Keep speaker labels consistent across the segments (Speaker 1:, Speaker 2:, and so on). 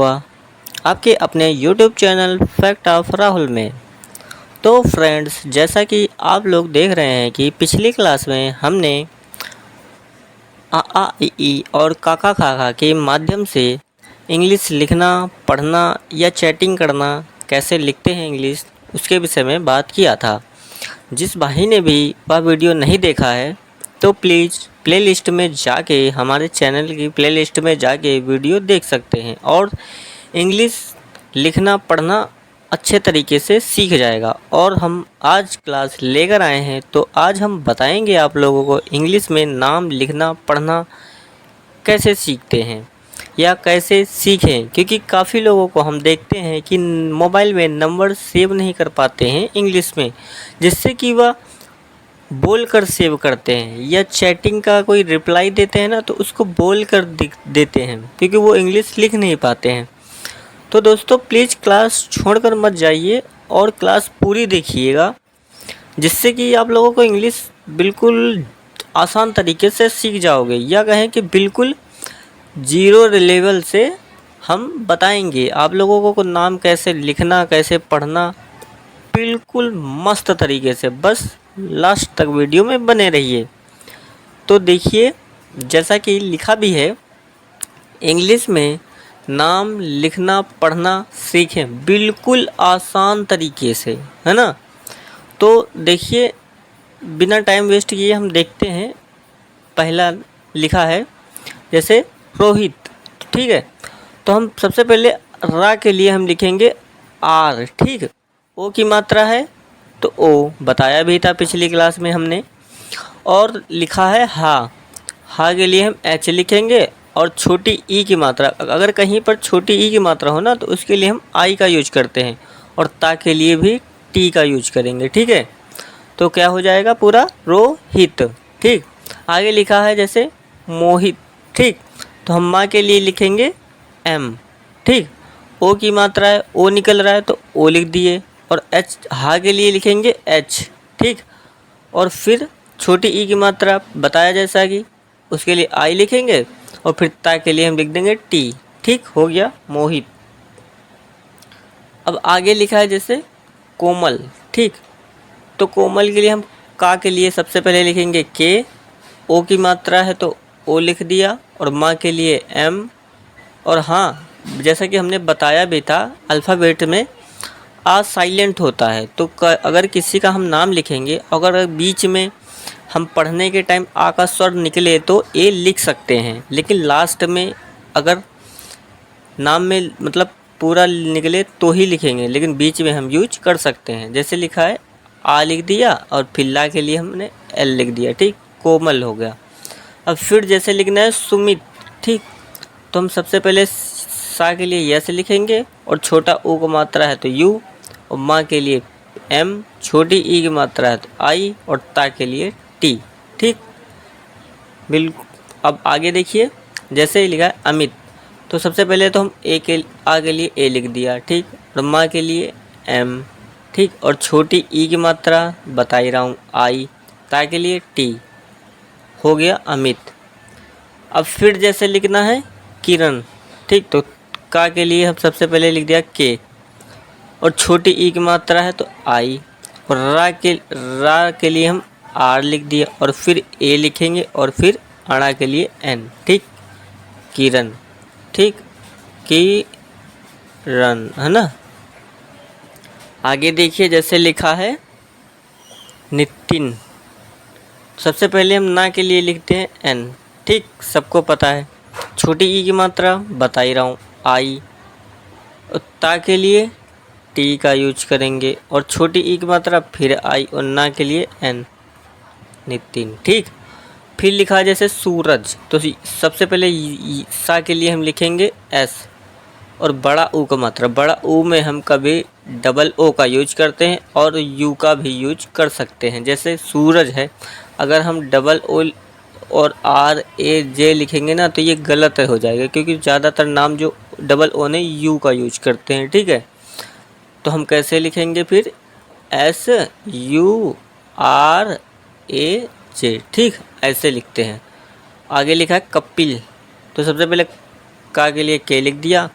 Speaker 1: हुआ आपके अपने YouTube channel fact of Rahul में। तो फ्रेंड्स, जैसा कि आप लोग देख रहे हैं कि पिछली क्लास में हमने आ आ इ ई और काका खाका के माध्यम से इंग्लिश लिखना, पढ़ना या चैटिंग करना कैसे लिखते हैं इंग्लिश, उसके विषय में बात किया था। जिस भाई ने भी वह वीडियो नहीं देखा है तो प्लीज़ प्लेलिस्ट में जाके, हमारे चैनल की प्लेलिस्ट में जाके वीडियो देख सकते हैं और इंग्लिश लिखना पढ़ना अच्छे तरीके से सीख जाएगा। और हम आज क्लास लेकर आए हैं, तो आज हम बताएंगे आप लोगों को इंग्लिश में नाम लिखना पढ़ना कैसे सीखते हैं या कैसे सीखें, क्योंकि काफ़ी लोगों को हम देखते हैं कि मोबाइल में नंबर सेव नहीं कर पाते हैं इंग्लिश में, जिससे कि वह बोल कर सेव करते हैं या चैटिंग का कोई रिप्लाई देते हैं ना, तो उसको बोल कर देते हैं क्योंकि वो इंग्लिश लिख नहीं पाते हैं। तो दोस्तों, प्लीज़ क्लास छोड़कर मत जाइए और क्लास पूरी देखिएगा, जिससे कि आप लोगों को इंग्लिश बिल्कुल आसान तरीके से सीख जाओगे, या कहें कि बिल्कुल ज़ीरो लेवल से हम बताएंगे आप लोगों को नाम कैसे लिखना, कैसे पढ़ना, बिल्कुल मस्त तरीके से। बस लास्ट तक वीडियो में बने रहिए। तो देखिए, जैसा कि लिखा भी है, इंग्लिश में नाम लिखना पढ़ना सीखें बिल्कुल आसान तरीके से, है ना। तो देखिए, बिना टाइम वेस्ट किए हम देखते हैं। पहला लिखा है जैसे रोहित, ठीक है। तो हम सबसे पहले रा के लिए हम लिखेंगे आर, ठीक। ओ की मात्रा है तो ओ बताया भी था पिछली क्लास में हमने। और लिखा है हा के लिए हम एच लिखेंगे और छोटी ई की मात्रा, अगर कहीं पर छोटी ई की मात्रा हो ना, तो उसके लिए हम आई का यूज करते हैं, और ता के लिए भी टी का यूज करेंगे, ठीक है। तो क्या हो जाएगा पूरा रोहित, ठीक। आगे लिखा है जैसे मोहित, ठीक। तो हम माँ के लिए लिखेंगे एम, ठीक। ओ की मात्रा है, ओ निकल रहा है तो ओ लिख दिए, और एच हा के लिए लिखेंगे एच, ठीक। और फिर छोटी ई की मात्रा बताया जैसा कि उसके लिए आई लिखेंगे, और फिर ता के लिए हम लिख देंगे टी, ठीक। हो गया मोहित। अब आगे लिखा है जैसे कोमल, ठीक। तो कोमल के लिए हम का के लिए सबसे पहले लिखेंगे के, ओ की मात्रा है तो ओ लिख दिया, और माँ के लिए एम। और हाँ, जैसा कि हमने बताया भी था, अल्फ़ाबेट में आ साइलेंट होता है, तो अगर किसी का हम नाम लिखेंगे, अगर बीच में हम पढ़ने के टाइम आ का स्वर निकले तो ए लिख सकते हैं, लेकिन लास्ट में अगर नाम में मतलब पूरा निकले तो ही लिखेंगे, लेकिन बीच में हम यूज कर सकते हैं। जैसे लिखा है आ लिख दिया और फिर ला के लिए हमने एल लिख दिया, ठीक। कोमल हो गया। अब फिर जैसे लिखना है सुमित, ठीक। तो हम सबसे पहले सा के लिए यस लिखेंगे, और छोटा ओ को मात्रा है तो यू, और माँ के लिए एम, छोटी ई की मात्रा है तो आई, और ता के लिए टी, ठीक। बिल्कुल। अब आगे देखिए, जैसे ही लिखा है अमित, तो सबसे पहले तो हम ए के आ के लिए ए लिख दिया, ठीक। और माँ के लिए एम, ठीक। और छोटी ई की मात्रा बता ही रहा हूँ आई, ता के लिए टी। हो गया अमित। अब फिर जैसे लिखना है किरण, ठीक। तो का के लिए हम सबसे पहले लिख दिया के, और छोटी ई की मात्रा है तो आई, और रा के लिए हम आर लिख दिया, और फिर ए लिखेंगे, और फिर अड़ा के लिए एन, ठीक। किरण, ठीक। किरण, है ना। आगे देखिए, जैसे लिखा है नितिन, सबसे पहले हम ना के लिए लिखते हैं एन, ठीक। सबको पता है। छोटी ई की मात्रा बता ही रहा हूँ आई, और ता के लिए टी का यूज करेंगे, और छोटी ई की मात्रा फिर आई, और ना के लिए एन, नितिन, ठीक। फिर लिखा जैसे सूरज, तो सबसे पहले सा के लिए हम लिखेंगे एस, और बड़ा ऊ का मात्रा, बड़ा ऊ में हम कभी डबल ओ का यूज करते हैं और यू का भी यूज कर सकते हैं। जैसे सूरज है, अगर हम डबल ओ और आर ए जे लिखेंगे ना, तो ये गलत हो जाएगा, क्योंकि ज़्यादातर नाम जो डबल ओ ने यू का यूज करते हैं, ठीक है। तो हम कैसे लिखेंगे फिर, एस यू आर ए जे, ठीक। ऐसे लिखते हैं। आगे लिखा है कपिल, तो सबसे पहले का के लिए के लिख दिया,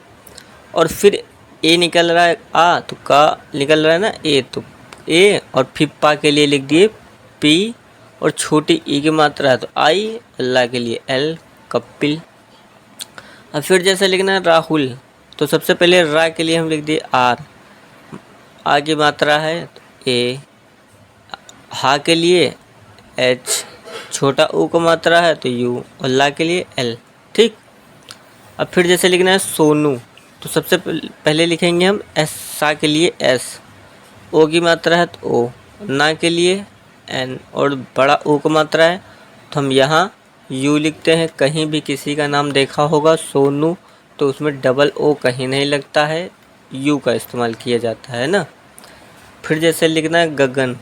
Speaker 1: और फिर ए निकल रहा है आ, तो का निकल रहा है ना ए, तो ए, और फिर पा के लिए लिख दिए पी, और छोटी ई की मात्रा है तो आई, अल्लाह के लिए एल, कपिल। अब फिर जैसे लिखना है राहुल, तो सबसे पहले रा के लिए हम लिख दिए आर, आ की मात्रा है तो ए, हा के लिए एच, छोटा ऊ का मात्रा है तो यू, और ला के लिए एल। ठीक। अब फिर जैसे लिखना है सोनू, तो सबसे पहले लिखेंगे हम एस, सा के लिए एस, ओ की मात्रा है तो ओ, ना के लिए एन, और बड़ा ओ का मात्रा है तो हम यहाँ यू लिखते हैं। कहीं भी किसी का नाम देखा होगा सोनू तो उसमें डबल ओ कहीं नहीं लगता है, यू का इस्तेमाल किया जाता है ना। फिर जैसे लिखना है गगन,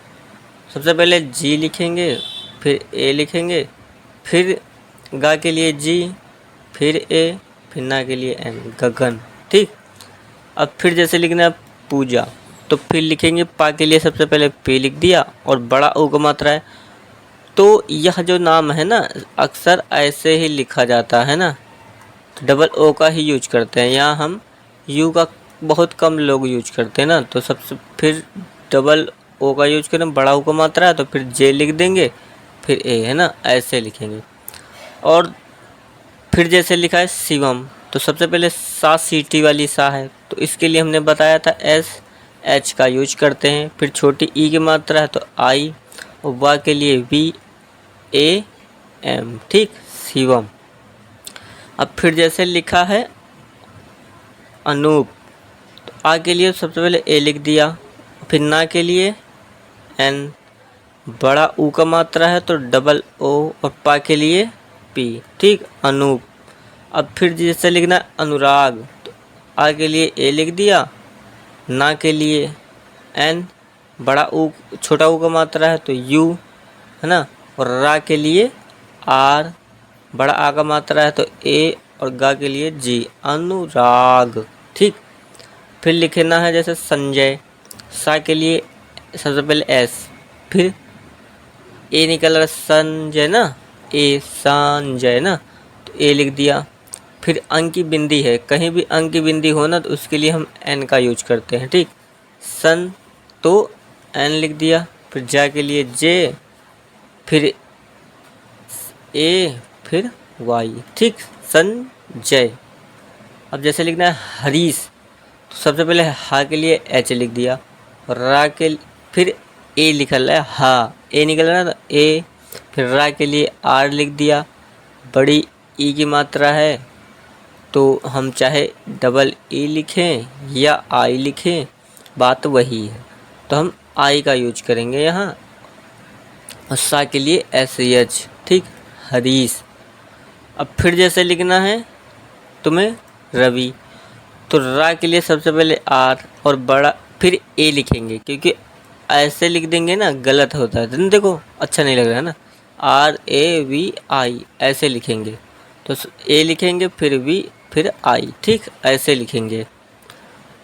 Speaker 1: सबसे पहले जी लिखेंगे, फिर ए लिखेंगे, फिर गा के लिए जी, फिर ए, फिर ना के लिए एन, गगन। ठीक। अब फिर जैसे लिखना है पूजा, तो फिर लिखेंगे पा के लिए सबसे पहले पे लिख दिया, और बड़ा ओ का मात्रा है तो यह जो नाम है ना अक्सर ऐसे ही लिखा जाता है ना, तो डबल ओ का ही यूज करते हैं। यहाँ हम यू का बहुत कम लोग यूज करते हैं ना, तो सबसे फिर डबल ओ का यूज करें, बड़ा ओ का मात्रा है तो फिर जे लिख देंगे, फिर ए, है ना, ऐसे लिखेंगे। और फिर जैसे लिखा है शिवम, तो सबसे पहले सा सीटी वाली सा है तो इसके लिए हमने बताया था एस, एच का यूज करते हैं। फिर छोटी ई की मात्रा है तो आई, और वा के लिए वी, ए, एम। ठीक, शिवम। अब फिर जैसे लिखा है अनूप, तो आ के लिए सबसे पहले ए लिख दिया, फिर ना के लिए एन, बड़ा ऊ का मात्रा है तो डबल ओ, और पा के लिए पी। ठीक, अनूप। अब फिर जैसे लिखना है अनुराग, तो आ के लिए ए लिख दिया, ना के लिए एन, बड़ा ऊ, छोटा ऊ का मात्रा है तो यू, है ना, और रा के लिए आर, बड़ा आ का मात्रा है तो ए, और गा के लिए जी, अनुराग। ठीक। फिर लिखना है जैसे संजय, सा के लिए सबसे पहले एस, फिर ए निकल रहा संजय ना, ए, संजय ना, तो ए लिख दिया। फिर अंक की बिंदी है, कहीं भी अंक की बिंदी हो ना तो उसके लिए हम एन का यूज करते हैं। ठीक, सन तो एन लिख दिया, फिर जा के लिए जे, फिर ए, फिर वाई। ठीक, संजय। अब जैसे लिखना है हरीश, तो सबसे पहले हा के लिए एच लिख दिया, और रा के फिर ए निकल रहा है, हा, ए निकल रहा है ना तो ए, फिर रा के लिए आर लिख दिया, बड़ी ई की मात्रा है तो हम चाहे डबल ई लिखें या आई लिखें, बात वही है, तो हम आई का यूज करेंगे यहाँ। और सा के लिए एस एच। ठीक, हरीश। अब फिर जैसे लिखना है तुम्हें रवि, तो रा के लिए सबसे पहले आर, और बड़ा फिर ए लिखेंगे, क्योंकि ऐसे लिख देंगे ना गलत होता है, देखो अच्छा नहीं लग रहा है ना, आर ए वी आई ऐसे लिखेंगे, तो ए लिखेंगे फिर वी फिर आई। ठीक, ऐसे लिखेंगे।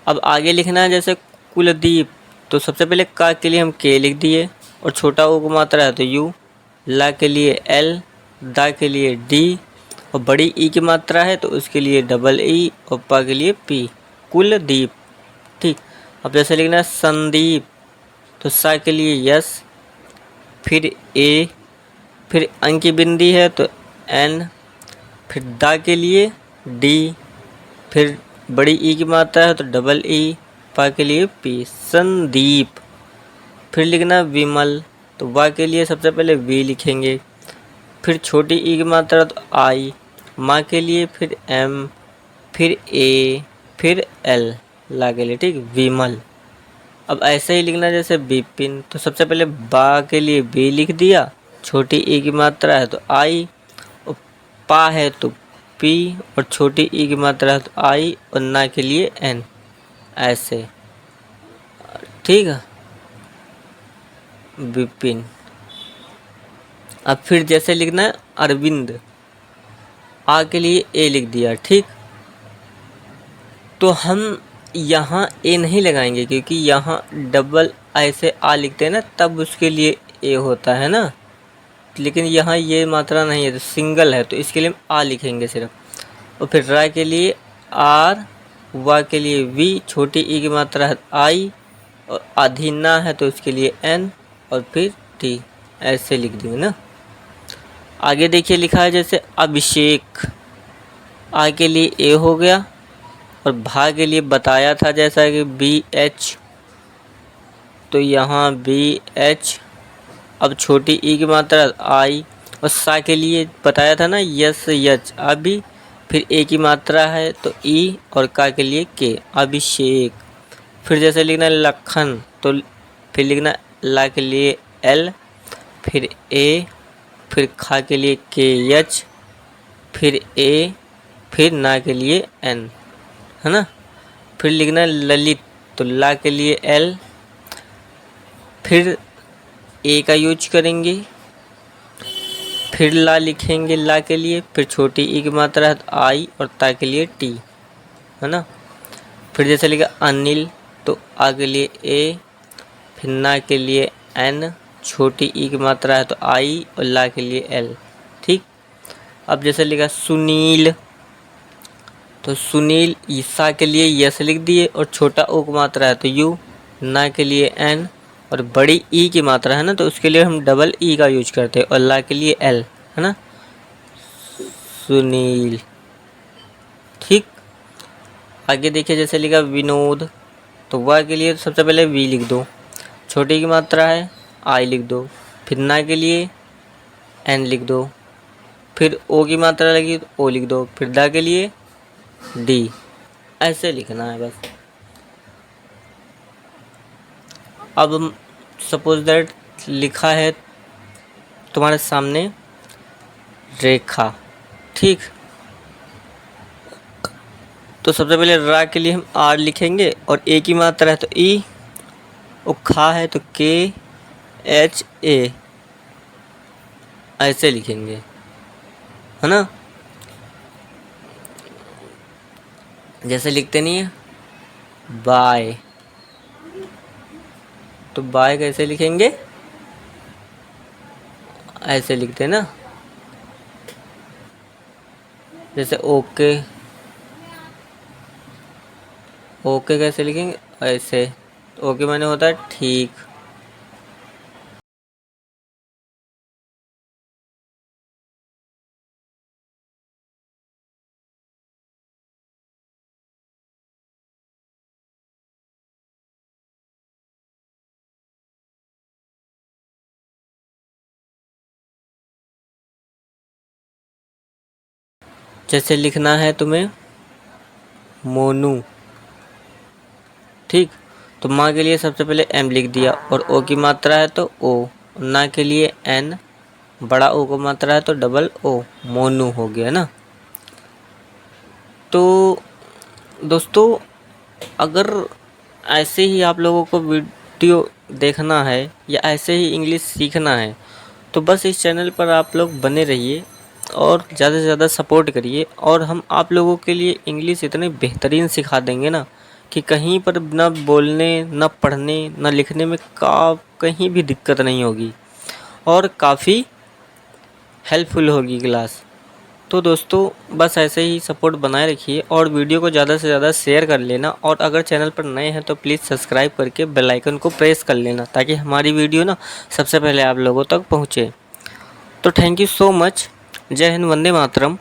Speaker 1: अब आगे लिखना है जैसे कुलदीप, तो सबसे पहले का के लिए हम के लिख दिए, और छोटा ओ को मात्रा है तो यू, ला के लिए एल, दा के लिए डी, और बड़ी ई की मात्रा है तो उसके लिए डबल ई, और पा के लिए पी, कुलदीप। ठीक। अब जैसे लिखना है संदीप, तो सा के लिए यस, फिर ए, फिर अंक की बिंदी है तो एन, फिर दा के लिए डी, फिर बड़ी ई की मात्रा है तो डबल ई, पा के लिए पी, संदीप। फिर लिखना विमल, तो वा के लिए सबसे पहले वी लिखेंगे, फिर छोटी ई की मात्रा तो आई, माँ के लिए फिर एम, फिर ए, फिर एल, ला के लिए। ठीक, विमल। अब ऐसे ही लिखना जैसे विपिन, तो सबसे पहले बा के लिए बी लिख दिया, छोटी ई की मात्रा है तो आई, और पा है तो पी, और छोटी ई की मात्रा है तो आई, और ना के लिए एन, ऐसे। ठीक है, विपिन। अब फिर जैसे लिखना है अरविंद, आ के लिए ए लिख दिया। ठीक, तो हम यहाँ ए नहीं लगाएंगे क्योंकि यहाँ डबल ऐसे आ लिखते हैं ना तब उसके लिए ए होता है ना, लेकिन यहाँ ये मात्रा नहीं है तो सिंगल है तो इसके लिए हम आ लिखेंगे सिर्फ, और फिर रा के लिए आर, वा के लिए वी, छोटी ई की मात्रा है आई, और आधी ना है तो उसके लिए एन, और फिर टी। ऐसे लिख देंगे ना। आगे देखिए लिखा है जैसे अभिषेक, आ के लिए ए हो गया, और भा के लिए बताया था जैसा कि बी एच, तो यहाँ बी एच। अब छोटी ई की मात्रा आई, और सा के लिए बताया था ना यस यच, अभी फिर ए की मात्रा है तो ई, और का के लिए के, अभिषेक। फिर जैसे लिखना है लखन, तो फिर लिखना ला के लिए एल, फिर ए, फिर खा के लिए के एच, फिर ए, फिर ना के लिए एन, है ना। फिर लिखना है ललित, तो ला के लिए एल, फिर ए का यूज करेंगे, फिर ला लिखेंगे ला के लिए, फिर छोटी ई की मात्रा है तो आई, और ता के लिए टी, है ना। फिर जैसे लिखा अनिल, तो आ के लिए ए, फिर ना के लिए एन, छोटी ई की मात्रा है तो आई, और ला के लिए एल। ठीक। अब जैसे लिखा सुनील, तो सुनील ईसा के लिए यस लिख दिए, और छोटा ओ की मात्रा है तो यू, ना के लिए एन, और बड़ी ई की मात्रा है ना तो उसके लिए हम डबल ई का यूज करते हैं, और ला के लिए एल, है ना, सुनील। ठीक। आगे देखिए जैसे लिखा विनोद, तो वह के लिए सबसे पहले वी लिख दो, छोटी की मात्रा है आई लिख दो, फिर ना के लिए एन लिख दो, फिर ओ की मात्रा लगी तो ओ लिख दो, फिर दा के लिए डी। ऐसे लिखना है बस। अब सपोज दैट लिखा है तुम्हारे सामने रेखा। ठीक। तो सबसे पहले रा के लिए हम आर लिखेंगे, और ए की मात्रा है तो ई, और खा है तो के एच ए, ऐसे लिखेंगे, है ना। जैसे लिखते नहीं है बाय, तो बाय कैसे लिखेंगे, ऐसे लिखते हैं ना। जैसे ओके, ओके कैसे लिखेंगे, ऐसे। ओके माने होता है ठीक। जैसे लिखना है तुम्हें मोनू। ठीक। तो माँ के लिए सबसे पहले एम लिख दिया, और ओ की मात्रा है तो ओ, ना के लिए एन, बड़ा ओ की मात्रा है तो डबल ओ, मोनू हो गया ना। तो दोस्तों अगर ऐसे ही आप लोगों को वीडियो देखना है या ऐसे ही इंग्लिश सीखना है तो बस इस चैनल पर आप लोग बने रहिए और ज़्यादा से ज़्यादा सपोर्ट करिए, और हम आप लोगों के लिए इंग्लिश इतने बेहतरीन सिखा देंगे ना कि कहीं पर ना बोलने, ना पढ़ने, ना लिखने में कहीं भी दिक्कत नहीं होगी, और काफ़ी हेल्पफुल होगी क्लास। तो दोस्तों बस ऐसे ही सपोर्ट बनाए रखिए, और वीडियो को ज़्यादा से ज़्यादा शेयर कर लेना, और अगर चैनल पर नए हैं तो प्लीज़ सब्सक्राइब करके बेल आइकन को प्रेस कर लेना, ताकि हमारी वीडियो ना सबसे पहले आप लोगों तक पहुँचे। तो थैंक यू सो मच। जय हिंद, वंदे मातरम।